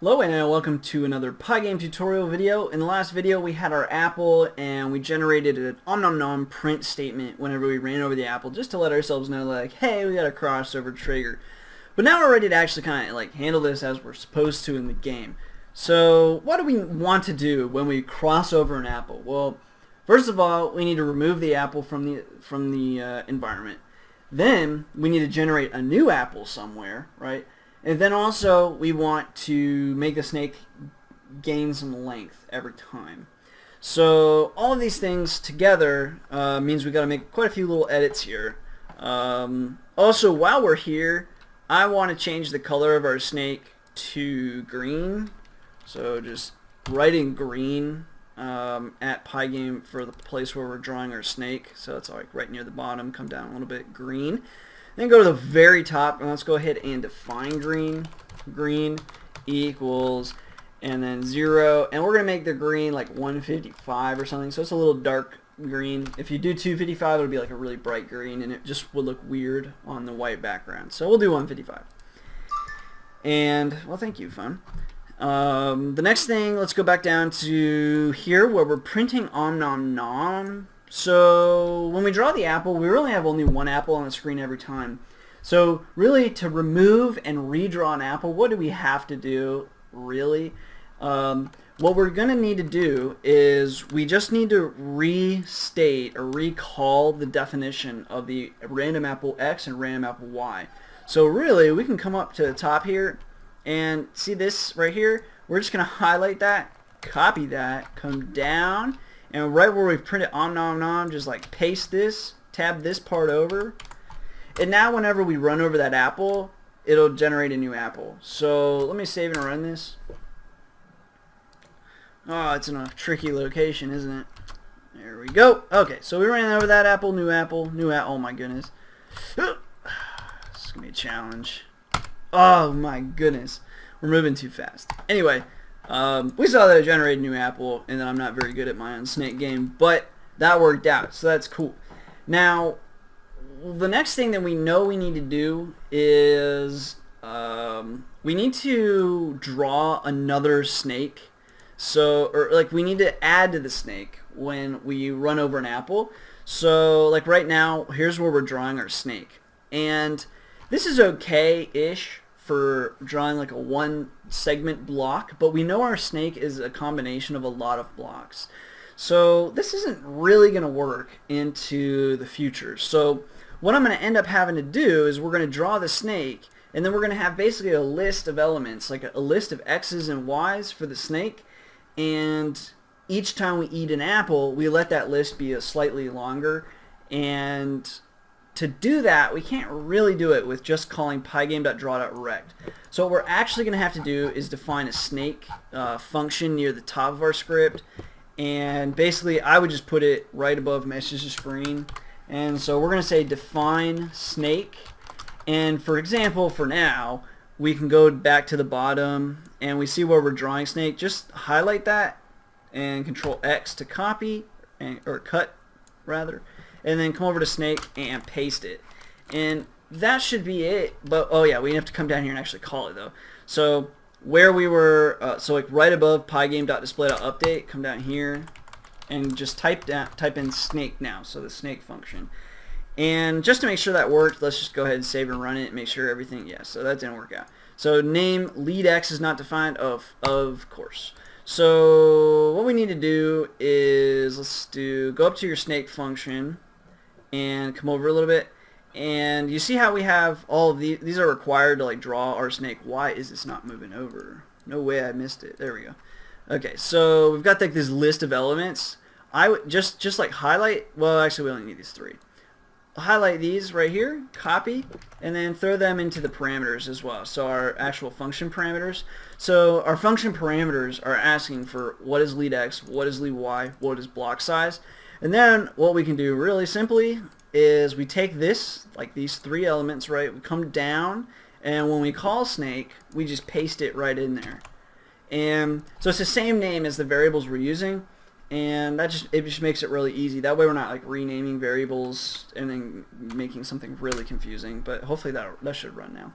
Hello and welcome to another Pygame tutorial video. In the last video we had our apple and we generated an om nom nom print statement whenever we ran over the apple just to let ourselves know like, hey, we got a crossover trigger. But now we're ready to actually kind of like handle this as we're supposed to in the game. So what do we want to do when we cross over an apple? Well, first of all, we need to remove the apple from the environment. Then we need to generate a new apple somewhere, right? And then also we want to make the snake gain some length every time. So all of these things together means we got to make quite a few little edits here. Also, while we're here, I want to change the color of our snake to green. So just write in green at Pygame for the place where we're drawing our snake. So it's like right near the bottom, come down a little bit, green. Then go to the very top and let's go ahead and define green. Green equals and then 0, and we're going to make the green like 155 or something, so it's a little dark green. If you do 255 it'll be like a really bright green and it just would look weird on the white background, so we'll do 155. And well, thank you, phone. The next thing, let's go back down to here where we're printing om nom nom. So when we draw the apple, we really have only one apple on the screen every time. So really, to remove and redraw an apple, what do we have to do, really? What we're going to need to do is we just need to restate or recall the definition of the random apple X and random apple Y. So really, we can come up to the top here and see this right here. We're just going to highlight that, copy that, come down, and right where we've printed om nom nom, just like paste this, tab this part over, and now whenever we run over that apple, it'll generate a new apple. So let me save and run this. Oh, it's in a tricky location, isn't it? There we go. Okay, so we ran over that apple, new apple, new apple. Oh my goodness. This is going to be a challenge. Oh my goodness. We're moving too fast. Anyway. We saw that it generated a new apple, and then I'm not very good at my own snake game, but that worked out, so that's cool. Now, the next thing that we know we need to do is we need to draw another snake. So, or like we need to add to the snake when we run over an apple. So, like right now, here's where we're drawing our snake, and this is okay-ish for drawing like a one segment block, but we know our snake is a combination of a lot of blocks. So this isn't really going to work into the future. So what I'm going to end up having to do is we're going to draw the snake, and then we're going to have basically a list of elements, like a list of X's and Y's for the snake, and each time we eat an apple, we let that list be a slightly longer. And to do that, we can't really do it with just calling pygame.draw.rect. So what we're actually going to have to do is define a snake function near the top of our script, and basically I would just put it right above message screen. And so we're going to say define snake, and for example, for now, we can go back to the bottom and we see where we're drawing snake. Just highlight that and Control X to copy, or cut rather, and then come over to snake and paste it, and that should be it. But oh yeah, we have to come down here and actually call it though. So where we were, so like right above pygame.display.update, come down here and just type in snake now, so the snake function. And just to make sure that worked, let's just go ahead and save and run it and make sure everything, yeah, so that didn't work out. So name lead X is not defined, of course. So what we need to do is go up to your snake function and come over a little bit, and you see how we have all of these are required to like draw our snake. Why is this not moving over? No way, I missed it. There we go. Okay, so we've got like this list of elements. I would just like highlight, well actually we only need these three. Highlight these right here, copy, and then throw them into the parameters as well. So our actual function parameters. So our function parameters are asking for what is lead X, what is lead Y, what is block size. And then what we can do really simply is we take this, like these three elements, right, we come down, and when we call snake, we just paste it right in there. And so it's the same name as the variables we're using, and it just makes it really easy. That way we're not like renaming variables and then making something really confusing, but hopefully that should run now.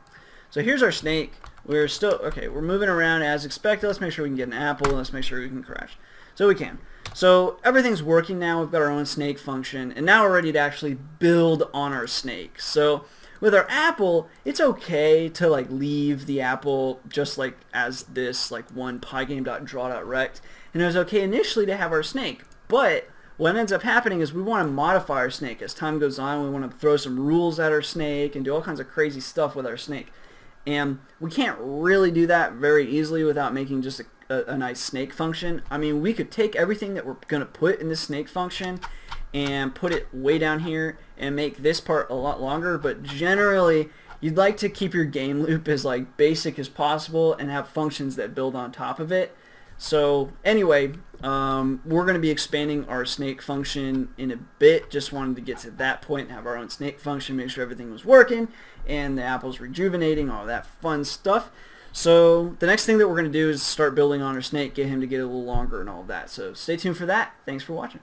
So here's our snake. We're still, okay, we're moving around as expected. Let's make sure we can get an apple. Let's make sure we can crash. So we can. So everything's working now. We've got our own snake function. And now we're ready to actually build on our snake. So with our apple, it's okay to like leave the apple just like as this like one pygame.draw.rect. And it was okay initially to have our snake. But what ends up happening is we want to modify our snake as time goes on. We want to throw some rules at our snake and do all kinds of crazy stuff with our snake. And we can't really do that very easily without making just a nice snake function. I mean, we could take everything that we're going to put in this snake function and put it way down here and make this part a lot longer, but generally you'd like to keep your game loop as like basic as possible and have functions that build on top of it. So anyway, we're going to be expanding our snake function in a bit. Just wanted to get to that point and have our own snake function, make sure everything was working and the apple's rejuvenating, all that fun stuff. So the next thing that we're going to do is start building on our snake, get him to get a little longer and all of that. So stay tuned for that. Thanks for watching.